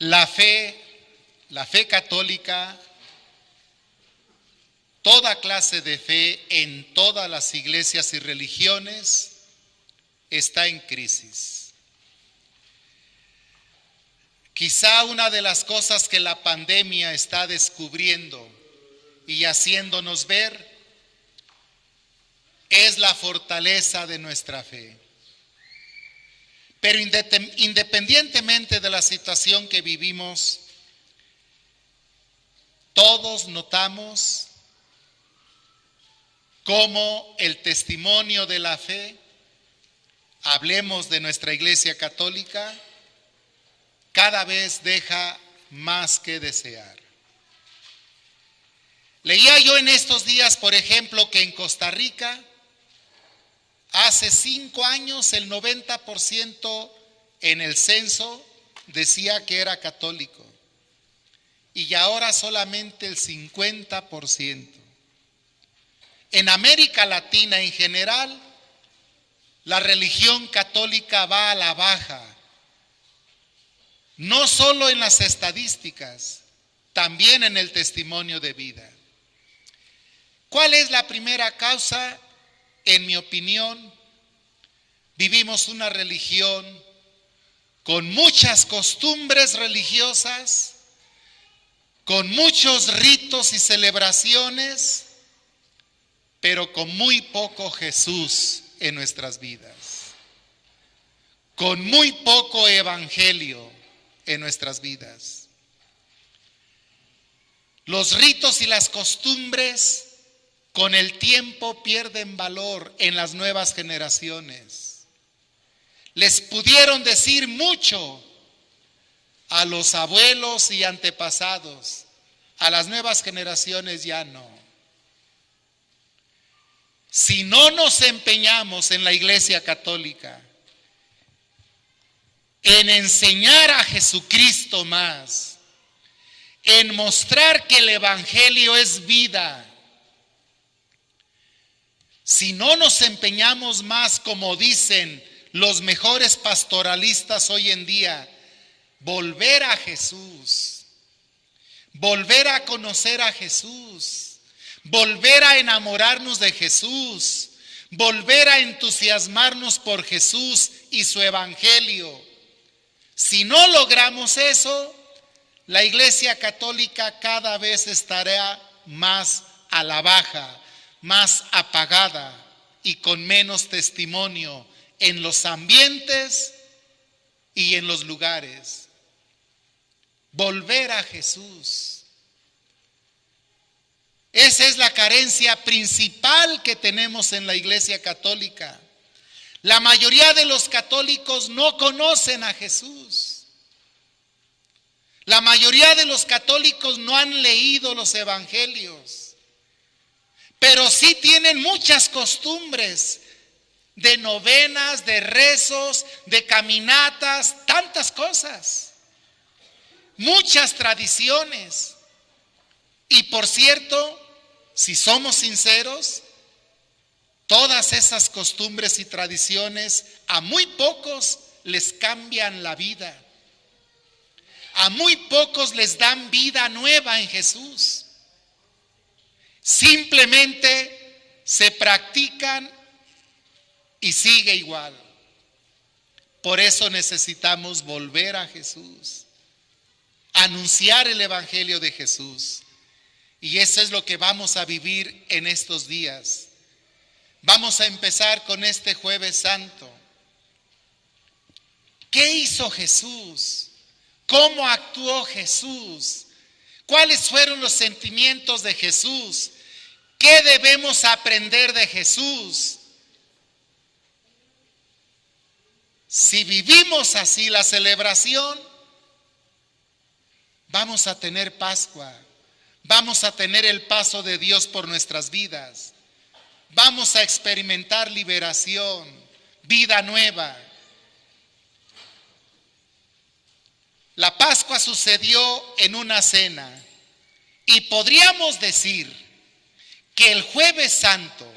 La fe católica, toda clase de fe en todas las iglesias y religiones está en crisis. Quizá una de las cosas que la pandemia está descubriendo y haciéndonos ver es la fortaleza de nuestra fe. Pero independientemente de la situación que vivimos, todos notamos cómo el testimonio de la fe, hablemos de nuestra Iglesia Católica, cada vez deja más que desear. Leía yo en estos días, por ejemplo, que en Costa Rica, hace 5 años el 90% en el censo decía que era católico y ahora solamente el 50%. En América Latina en general, la religión católica va a la baja, no solo en las estadísticas, también en el testimonio de vida. ¿Cuál es la primera causa? En mi opinión, vivimos una religión con muchas costumbres religiosas, con muchos ritos y celebraciones, pero con muy poco Jesús en nuestras vidas, con muy poco evangelio en nuestras vidas. Los ritos y las costumbres con el tiempo pierden valor en las nuevas generaciones. Les pudieron decir mucho a los abuelos y antepasados, a las nuevas generaciones ya no. Si no nos empeñamos en la Iglesia Católica en enseñar a Jesucristo más, en mostrar que el Evangelio es vida, si no nos empeñamos más, como dicen los mejores pastoralistas hoy en día, volver a Jesús, volver a conocer a Jesús, volver a enamorarnos de Jesús, volver a entusiasmarnos por Jesús y su evangelio. Si no logramos eso, la Iglesia Católica cada vez estará más a la baja, más apagada y con menos testimonio en los ambientes y en los lugares. Volver a Jesús. Esa es la carencia principal que tenemos en la Iglesia Católica. La mayoría de los católicos no conocen a Jesús. La mayoría de los católicos no han leído los evangelios, pero sí tienen muchas costumbres de novenas, de rezos, de caminatas, tantas cosas, muchas tradiciones. Y por cierto, si somos sinceros, todas esas costumbres y tradiciones a muy pocos les cambian la vida. A muy pocos les dan vida nueva en Jesús. Simplemente se practican y sigue igual. Por eso necesitamos volver a Jesús, anunciar el evangelio de Jesús. Y eso es lo que vamos a vivir en estos días. Vamos a empezar con este Jueves Santo. ¿Qué hizo Jesús? ¿Cómo actuó Jesús? ¿Cuáles fueron los sentimientos de Jesús? ¿Qué debemos aprender de Jesús? Si vivimos así la celebración, vamos a tener Pascua, vamos a tener el paso de Dios por nuestras vidas, vamos a experimentar liberación, vida nueva. La Pascua sucedió en una cena y podríamos decir que el Jueves Santo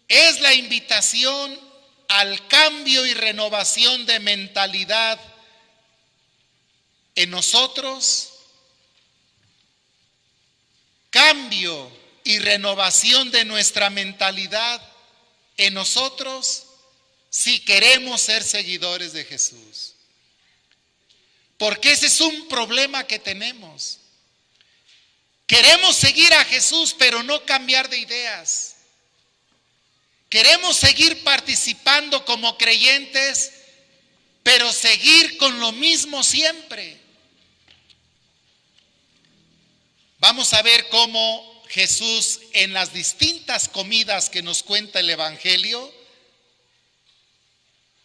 es la invitación al cambio y renovación de mentalidad en nosotros cambio y renovación de nuestra mentalidad en nosotros si queremos ser seguidores de Jesús. Porque ese es un problema que tenemos. Queremos seguir a Jesús, pero no cambiar de ideas. Queremos seguir participando como creyentes, pero seguir con lo mismo siempre. Vamos a ver cómo Jesús en las distintas comidas que nos cuenta el Evangelio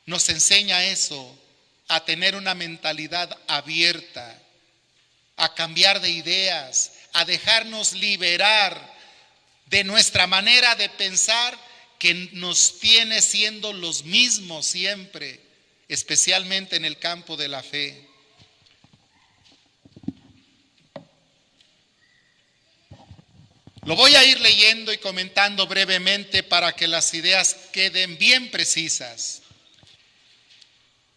nos enseña eso, a tener una mentalidad abierta, a cambiar de ideas, a dejarnos liberar de nuestra manera de pensar que nos tiene siendo los mismos siempre, especialmente en el campo de la fe. Lo voy a ir leyendo y comentando brevemente para que las ideas queden bien precisas.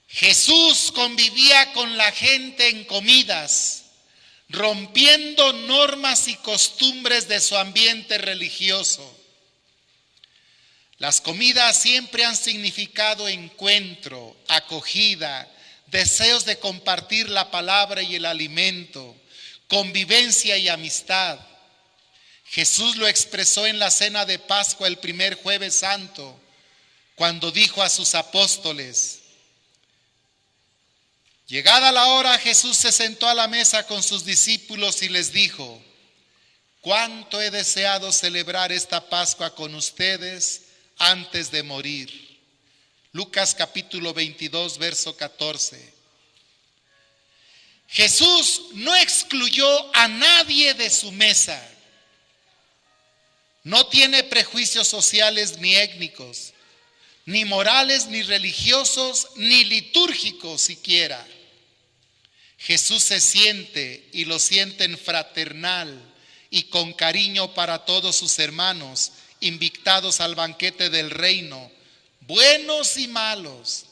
Jesús convivía con la gente en comidas, rompiendo normas y costumbres de su ambiente religioso. Las comidas siempre han significado encuentro, acogida, deseos de compartir la palabra y el alimento, convivencia y amistad. Jesús lo expresó en la cena de Pascua el primer Jueves Santo, cuando dijo a sus apóstoles: llegada la hora, Jesús se sentó a la mesa con sus discípulos y les dijo: cuánto he deseado celebrar esta Pascua con ustedes antes de morir. Lucas capítulo 22, verso 14. Jesús no excluyó a nadie de su mesa. No tiene prejuicios sociales ni étnicos, ni morales, ni religiosos, ni litúrgicos siquiera. Jesús se siente y lo sienten fraternal y con cariño para todos sus hermanos, invitados al banquete del reino, buenos y malos.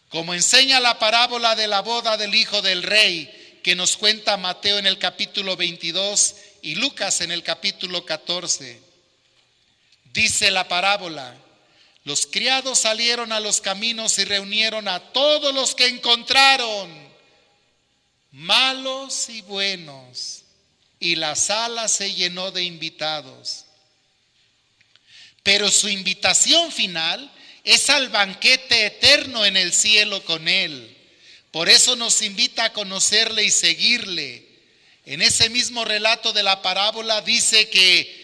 Como enseña la parábola de la boda del hijo del rey, que nos cuenta Mateo en el capítulo 22 y Lucas en el capítulo 14. Dice la parábola: los criados salieron a los caminos y reunieron a todos los que encontraron, malos y buenos, y la sala se llenó de invitados. Pero su invitación final es al banquete eterno en el cielo con Él. Por eso nos invita a conocerle y seguirle. En ese mismo relato de la parábola dice que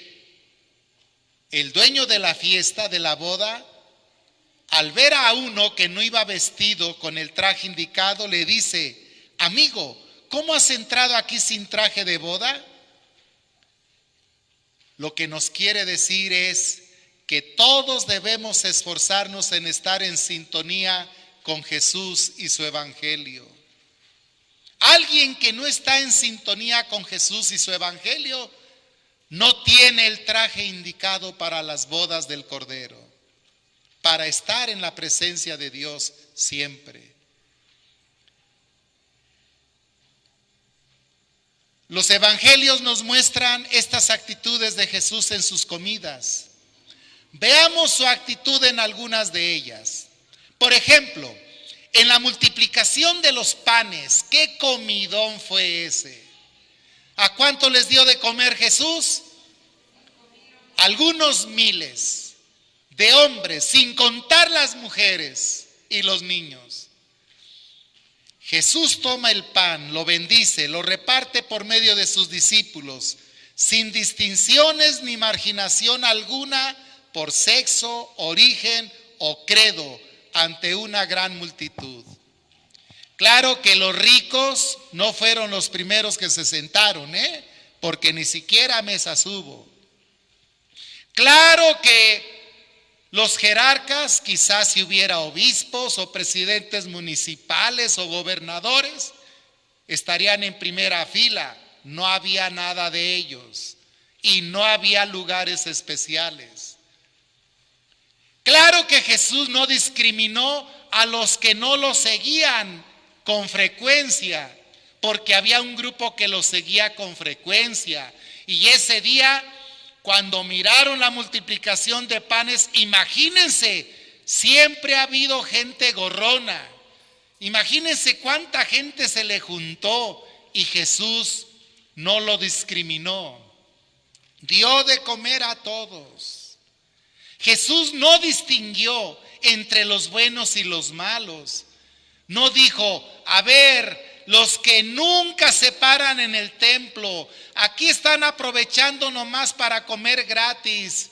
el dueño de la fiesta, de la boda, al ver a uno que no iba vestido con el traje indicado, le dice: amigo, ¿cómo has entrado aquí sin traje de boda? Lo que nos quiere decir es que todos debemos esforzarnos en estar en sintonía con Jesús y su evangelio. Alguien que no está en sintonía con Jesús y su evangelio no tiene el traje indicado para las bodas del Cordero, para estar en la presencia de Dios siempre. Los evangelios nos muestran estas actitudes de Jesús en sus comidas. Veamos su actitud en algunas de ellas. Por ejemplo, en la multiplicación de los panes, ¿qué comidón fue ese? ¿A cuánto les dio de comer Jesús? Algunos miles de hombres, sin contar las mujeres y los niños. Jesús toma el pan, lo bendice, lo reparte por medio de sus discípulos, sin distinciones ni marginación alguna por sexo, origen o credo, ante una gran multitud. Claro que los ricos no fueron los primeros que se sentaron, porque ni siquiera mesas hubo. Claro que los jerarcas, quizás si hubiera obispos o presidentes municipales o gobernadores, estarían en primera fila. No había nada de ellos y no había lugares especiales. Claro que Jesús no discriminó a los que no lo seguían con frecuencia porque había un grupo que lo seguía con frecuencia. Y ese día, cuando miraron la multiplicación de panes, imagínense, siempre ha habido gente gorrona. Imagínense cuánta gente se le juntó y Jesús no lo discriminó. Dio de comer a todos. Jesús no distinguió entre los buenos y los malos. No dijo, a ver, los que nunca se paran en el templo, aquí están aprovechando nomás para comer gratis.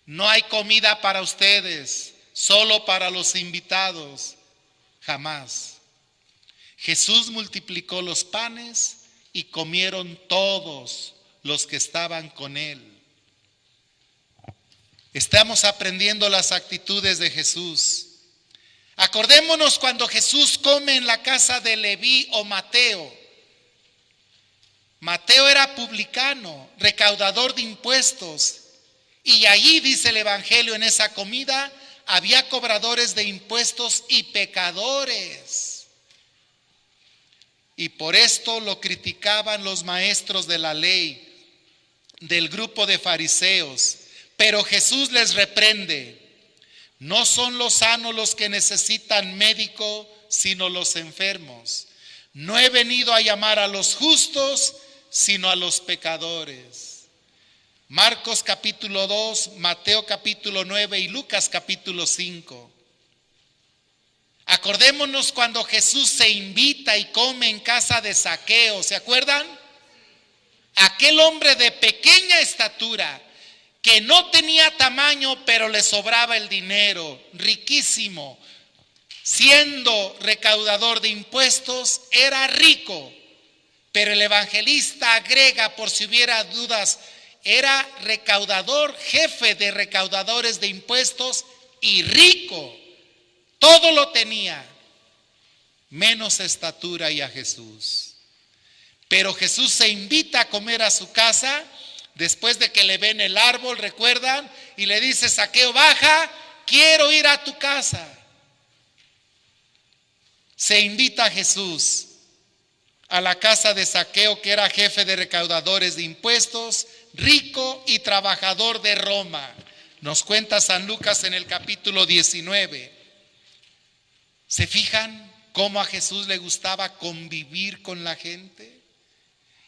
No hay comida para ustedes, solo para los invitados. Jamás. Jesús multiplicó los panes y comieron todos los que estaban con él. Estamos aprendiendo las actitudes de Jesús. Acordémonos cuando Jesús come en la casa de Leví o Mateo. Mateo era publicano, recaudador de impuestos. Y allí dice el Evangelio, en esa comida había cobradores de impuestos y pecadores. Y por esto lo criticaban los maestros de la ley, del grupo de fariseos. Pero Jesús les reprende. No son los sanos los que necesitan médico, sino los enfermos. No he venido a llamar a los justos, sino a los pecadores. Marcos capítulo 2, Mateo capítulo 9 y Lucas capítulo 5. Acordémonos cuando Jesús se invita y come en casa de Zaqueo, ¿se acuerdan? Aquel hombre de pequeña estatura, que no tenía tamaño, pero le sobraba el dinero, riquísimo. Siendo recaudador de impuestos, era rico. Pero el evangelista agrega, por si hubiera dudas, era recaudador, jefe de recaudadores de impuestos y rico. Todo lo tenía, menos estatura y a Jesús. Pero Jesús se invita a comer a su casa. Después de que le ven el árbol, ¿recuerdan? Y le dice, Zaqueo, baja, quiero ir a tu casa. Se invita a Jesús a la casa de Zaqueo, que era jefe de recaudadores de impuestos, rico y trabajador de Roma. Nos cuenta San Lucas en el capítulo 19. ¿Se fijan cómo a Jesús le gustaba convivir con la gente?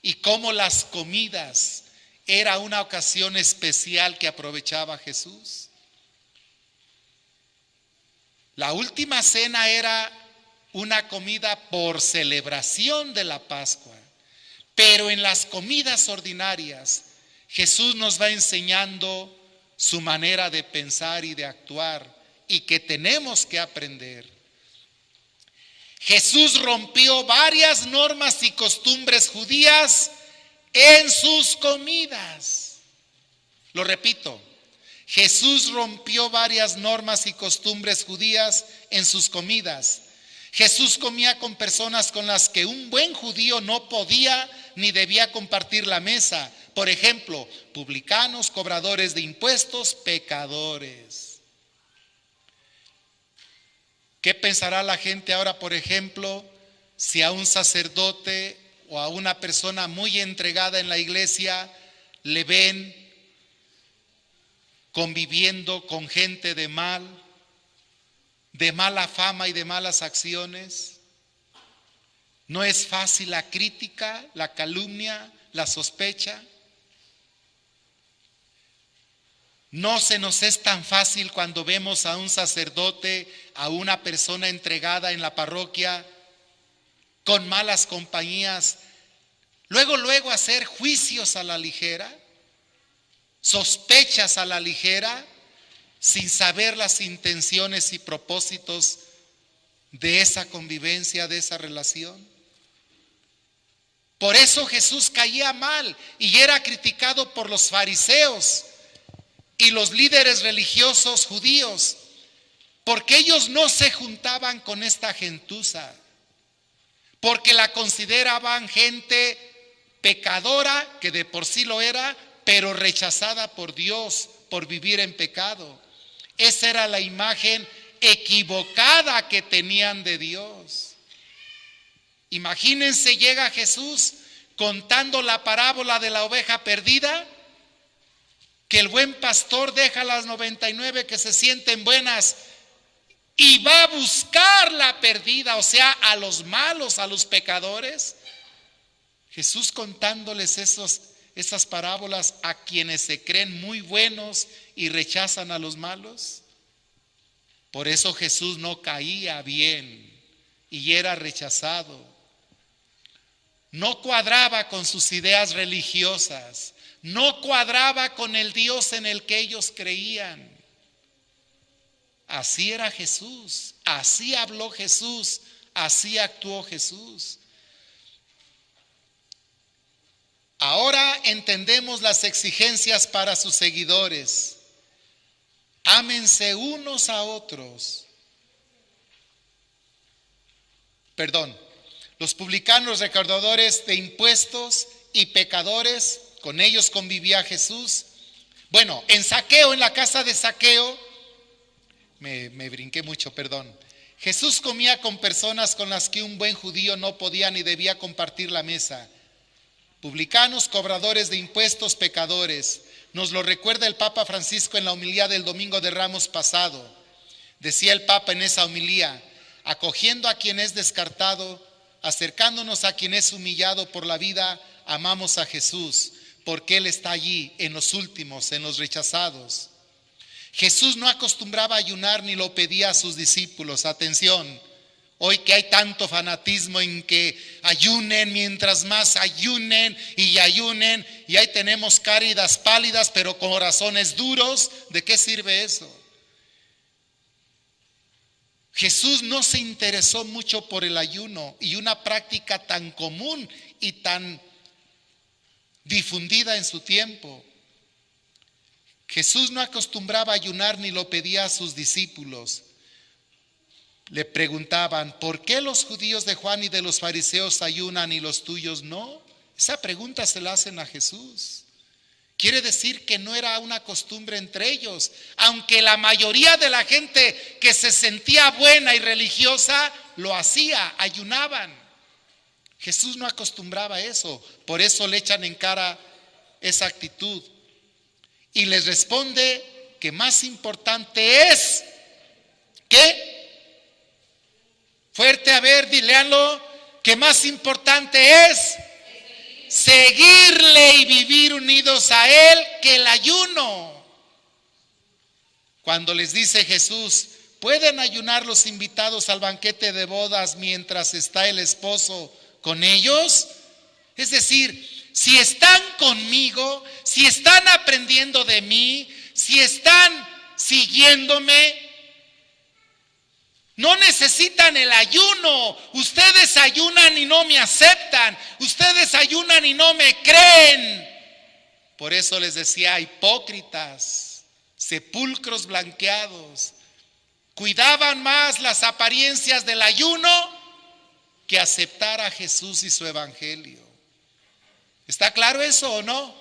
Y cómo las comidas era una ocasión especial que aprovechaba Jesús. La última cena era una comida por celebración de la Pascua. Pero en las comidas ordinarias, Jesús nos va enseñando su manera de pensar y de actuar, y que tenemos que aprender. Jesús rompió varias normas y costumbres judías en sus comidas. Lo repito, Jesús rompió varias normas y costumbres judías en sus comidas. Jesús comía con personas con las que un buen judío no podía ni debía compartir la mesa. Por ejemplo, publicanos, cobradores de impuestos, pecadores. ¿Qué pensará la gente ahora, por ejemplo, si a un sacerdote o a una persona muy entregada en la iglesia le ven conviviendo con gente de mala fama y de malas acciones? ¿No es fácil la crítica, la calumnia, la sospecha? No se nos es tan fácil cuando vemos a un sacerdote, a una persona entregada en la parroquia, con malas compañías, luego hacer juicios a la ligera, sospechas a la ligera, sin saber las intenciones y propósitos de esa convivencia, de esa relación. Por eso Jesús caía mal y era criticado por los fariseos y los líderes religiosos judíos, porque ellos no se juntaban con esta gentuza, porque la consideraban gente pecadora, que de por sí lo era, pero rechazada por Dios por vivir en pecado. Esa era la imagen equivocada que tenían de Dios. Imagínense, llega Jesús contando la parábola de la oveja perdida, que el buen pastor deja las 99 que se sienten buenas y va a buscar la perdida, o sea, a los malos, a los pecadores. Jesús contándoles esas parábolas a quienes se creen muy buenos y rechazan a los malos. Por eso Jesús no caía bien y era rechazado. No cuadraba con sus ideas religiosas, no cuadraba con el Dios en el que ellos creían. Así era Jesús, así habló Jesús, así actuó Jesús. Ahora entendemos las exigencias para sus seguidores. Ámense unos a otros. Los publicanos, recaudadores de impuestos y pecadores, con ellos convivía Jesús. Bueno, en Zaqueo, en la casa de Zaqueo, me brinqué mucho, perdón. Jesús comía con personas con las que un buen judío no podía ni debía compartir la mesa. Publicanos, cobradores de impuestos, pecadores. Nos lo recuerda el Papa Francisco en la homilía del Domingo de Ramos pasado. Decía el Papa en esa homilía: acogiendo a quien es descartado, acercándonos a quien es humillado por la vida, amamos a Jesús, porque Él está allí en los últimos, en los rechazados. Jesús no acostumbraba a ayunar ni lo pedía a sus discípulos. Atención, hoy que hay tanto fanatismo en que ayunen, mientras más ayunen, y ahí tenemos cáridas pálidas pero con corazones duros. ¿De qué sirve eso? Jesús no se interesó mucho por el ayuno, y una práctica tan común y tan difundida en su tiempo. Jesús no acostumbraba a ayunar ni lo pedía a sus discípulos. Le preguntaban: ¿por qué los judíos de Juan y de los fariseos ayunan y los tuyos no? Esa pregunta se la hacen a Jesús. Quiere decir que no era una costumbre entre ellos, aunque la mayoría de la gente que se sentía buena y religiosa lo hacía, ayunaban. Jesús no acostumbraba a eso, por eso le echan en cara esa actitud. Y les responde que más importante es, ¿qué? Fuerte, a ver, léanlo, que más importante es seguirle y vivir unidos a Él que el ayuno. Cuando les dice Jesús: ¿pueden ayunar los invitados al banquete de bodas mientras está el esposo con ellos? Es decir, si están conmigo, si están aprendiendo de mí, si están siguiéndome, no necesitan el ayuno. Ustedes ayunan y no me aceptan. Ustedes ayunan y no me creen. Por eso les decía: hipócritas, sepulcros blanqueados. Cuidaban más las apariencias del ayuno que aceptar a Jesús y su evangelio. ¿Está claro eso o no?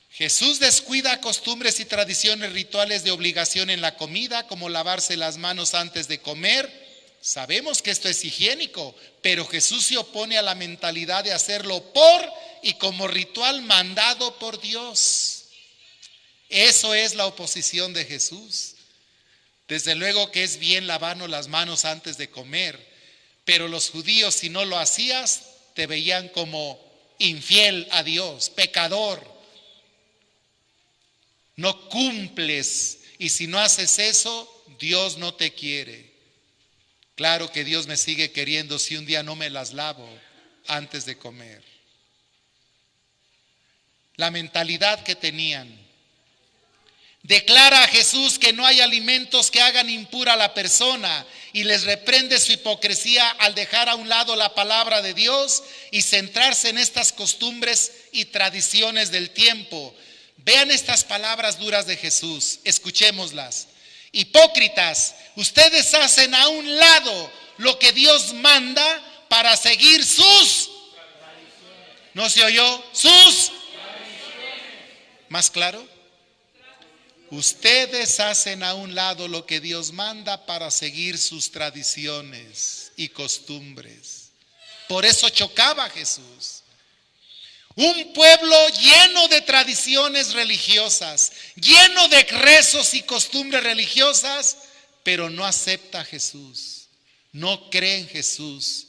Jesús descuida costumbres y tradiciones rituales de obligación en la comida, como lavarse las manos antes de comer. Sabemos que esto es higiénico, pero Jesús se opone a la mentalidad de hacerlo por y como ritual mandado por Dios. Eso es la oposición de Jesús. Desde luego que es bien lavarnos las manos antes de comer, pero los judíos, si no lo hacías, te veían como infiel a Dios, pecador. No cumples, y si no haces eso, Dios no te quiere. Claro que Dios me sigue queriendo si un día no me las lavo antes de comer. La mentalidad que tenían. Declara a Jesús que no hay alimentos que hagan impura a la persona, y les reprende su hipocresía al dejar a un lado la palabra de Dios y centrarse en estas costumbres y tradiciones del tiempo. Vean estas palabras duras de Jesús, escuchémoslas. Hipócritas, ustedes hacen a un lado lo que Dios manda para seguir sus, ¿no se oyó? Sus, ¿más claro? Ustedes hacen a un lado lo que Dios manda para seguir sus tradiciones y costumbres. Por eso chocaba Jesús. Un pueblo lleno de tradiciones religiosas, lleno de rezos y costumbres religiosas, pero no acepta a Jesús, no cree en Jesús,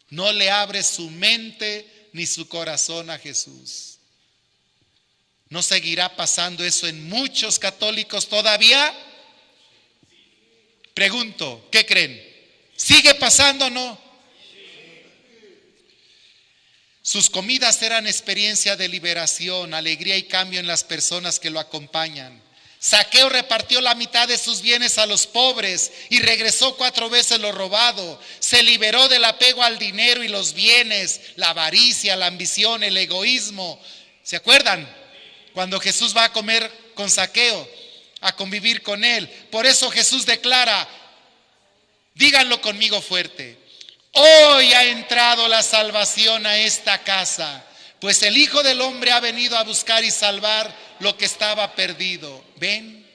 no le abre su mente ni su corazón a Jesús. ¿No seguirá pasando eso en muchos católicos todavía? Pregunto, ¿qué creen? ¿Sigue pasando o no? Sus comidas eran experiencia de liberación, alegría y cambio en las personas que lo acompañan. Zaqueo repartió la mitad de sus bienes a los pobres y regresó 4 veces lo robado. Se liberó del apego al dinero y los bienes, la avaricia, la ambición, el egoísmo. ¿Se acuerdan? Cuando Jesús va a comer con Zaqueo, a convivir con él. Por eso Jesús declara, díganlo conmigo fuerte: hoy ha entrado la salvación a esta casa, pues el Hijo del Hombre ha venido a buscar y salvar lo que estaba perdido. ¿Ven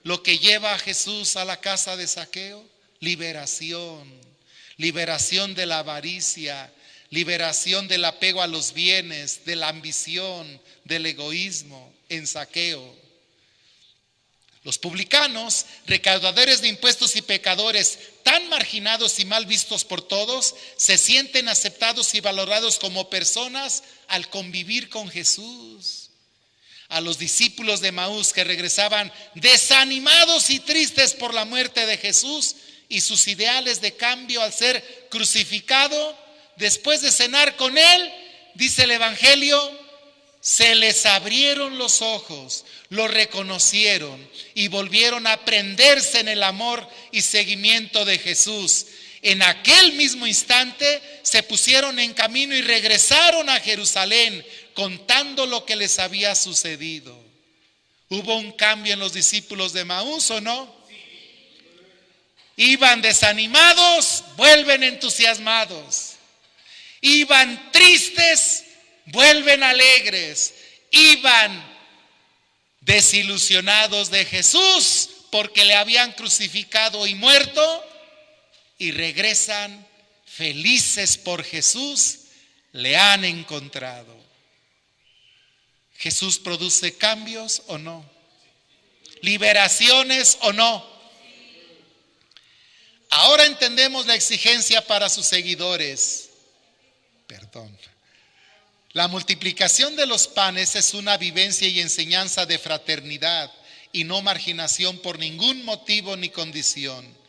lo que lleva a Jesús a la casa de Zaqueo? Liberación, liberación de la avaricia, liberación del apego a los bienes, de la ambición, del egoísmo en Zaqueo. Los publicanos, recaudadores de impuestos y pecadores, tan marginados y mal vistos por todos, se sienten aceptados y valorados como personas al convivir con Jesús. A los discípulos de Emaús que regresaban desanimados y tristes por la muerte de Jesús y sus ideales de cambio al ser crucificado, después de cenar con él, dice el Evangelio, se les abrieron los ojos, lo reconocieron y volvieron a prenderse en el amor y seguimiento de Jesús. En aquel mismo instante se pusieron en camino y regresaron a Jerusalén contando lo que les había sucedido. ¿Hubo un cambio en los discípulos de Emaús o no? Iban desanimados, vuelven entusiasmados. Iban tristes, vuelven alegres. Iban desilusionados de Jesús porque le habían crucificado y muerto, y regresan felices por Jesús, le han encontrado. ¿Jesús produce cambios o no? ¿Liberaciones o no? Ahora entendemos la exigencia para sus seguidores. La multiplicación de los panes es una vivencia y enseñanza de fraternidad y no marginación por ningún motivo ni condición.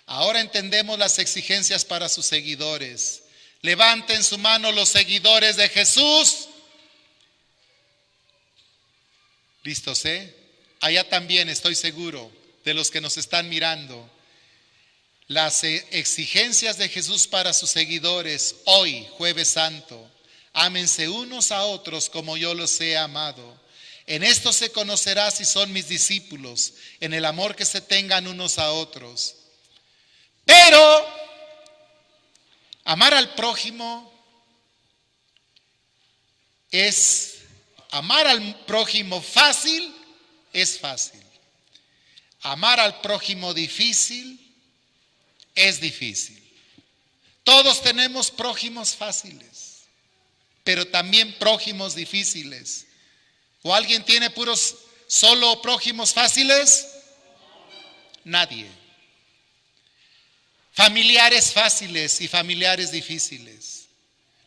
Ahora entendemos las exigencias para sus seguidores. Levanten su mano los seguidores de Jesús. ¿Listos, Allá también estoy seguro de los que nos están mirando. Las exigencias de Jesús para sus seguidores hoy, Jueves Santo. Ámense unos a otros como yo los he amado. En esto se conocerá si son mis discípulos, en el amor que se tengan unos a otros. Pero amar al prójimo fácil es fácil. Amar al prójimo difícil es difícil. Todos tenemos prójimos fáciles, pero también prójimos difíciles. ¿O alguien tiene solo prójimos fáciles? Nadie. Familiares fáciles y familiares difíciles.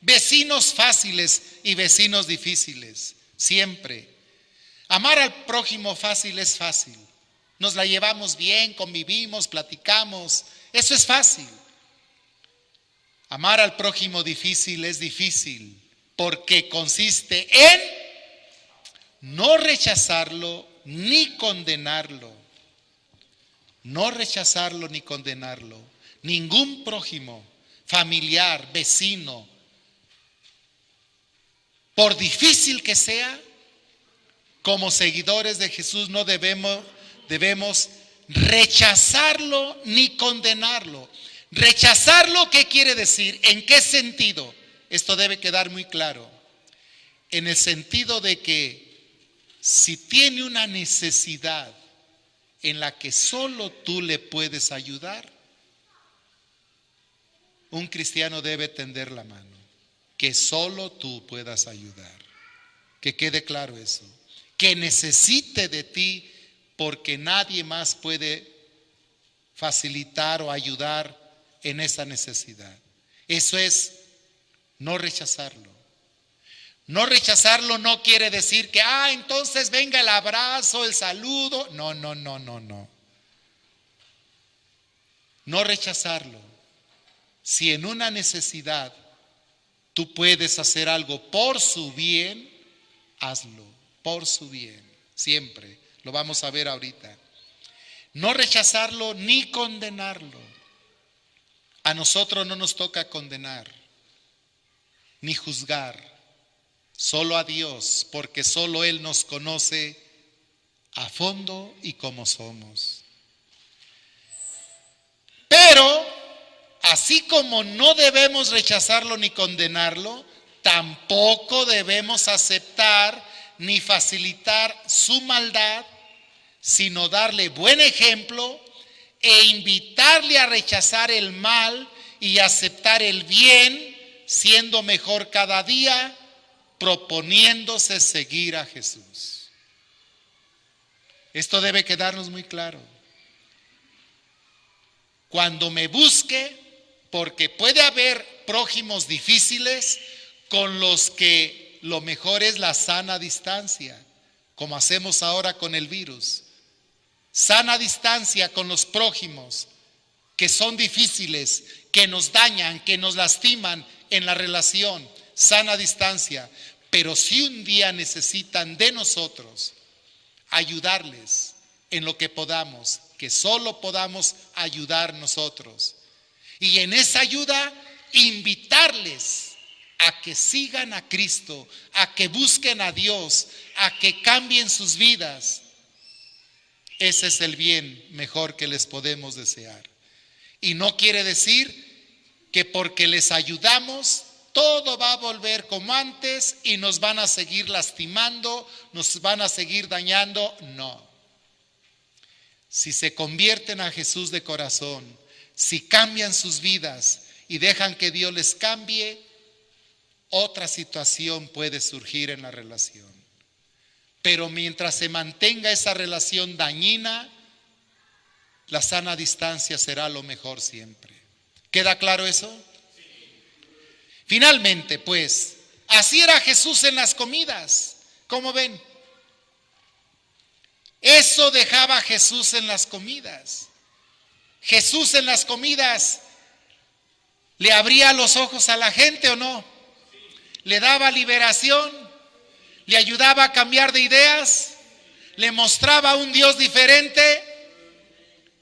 Vecinos fáciles y vecinos difíciles. Siempre. Amar al prójimo fácil es fácil. Nos la llevamos bien, convivimos, platicamos. Eso es fácil. Amar al prójimo difícil es difícil porque consiste en no rechazarlo ni condenarlo. No rechazarlo ni condenarlo. Ningún prójimo, familiar, vecino, por difícil que sea, como seguidores de Jesús no debemos rechazarlo ni condenarlo. Rechazarlo, ¿qué quiere decir? ¿En qué sentido? Esto debe quedar muy claro. En el sentido de que Si tiene una necesidad en la que solo tú le puedes ayudar, un cristiano debe tender la mano, que solo tú puedas ayudar. Que quede claro eso, que necesite de ti porque nadie más puede facilitar o ayudar en esa necesidad. Eso es no rechazarlo. No rechazarlo no quiere decir que, entonces venga el abrazo, el saludo. No. No rechazarlo. Si en una necesidad tú puedes hacer algo por su bien, hazlo, por su bien, siempre. Lo vamos a ver ahorita. No rechazarlo ni condenarlo. A nosotros no nos toca condenar, ni juzgar, solo a Dios, porque solo Él nos conoce a fondo y como somos. Pero, así como no debemos rechazarlo ni condenarlo, tampoco debemos aceptar ni facilitar su maldad, sino darle buen ejemplo e invitarle a rechazar el mal y aceptar el bien, siendo mejor cada día, proponiéndose seguir a Jesús. Esto debe quedarnos muy claro. Cuando me busque, porque puede haber prójimos difíciles con los que lo mejor es la sana distancia, como hacemos ahora con el virus. Sana distancia con los prójimos que son difíciles, que nos dañan, que nos lastiman en la relación. Sana distancia. Pero si un día necesitan de nosotros, ayudarles en lo que podamos, que solo podamos ayudar nosotros. Y en esa ayuda, invitarles a que sigan a Cristo, a que busquen a Dios, a que cambien sus vidas. Ese es el bien mejor que les podemos desear. Y no quiere decir que porque les ayudamos, todo va a volver como antes y nos van a seguir lastimando, nos van a seguir dañando. No. Si se convierten a Jesús de corazón, si cambian sus vidas y dejan que Dios les cambie, otra situación puede surgir en la relación. Pero mientras se mantenga esa relación dañina, la sana distancia será lo mejor siempre. ¿Queda claro eso? Sí. Finalmente, pues, así era Jesús en las comidas. ¿Cómo ven? Eso dejaba Jesús en las comidas. Jesús en las comidas, ¿le abría los ojos a la gente o no? ¿Le daba liberación? ¿Le ayudaba a cambiar de ideas? ¿Le mostraba un Dios diferente?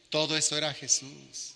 Todo eso era Jesús.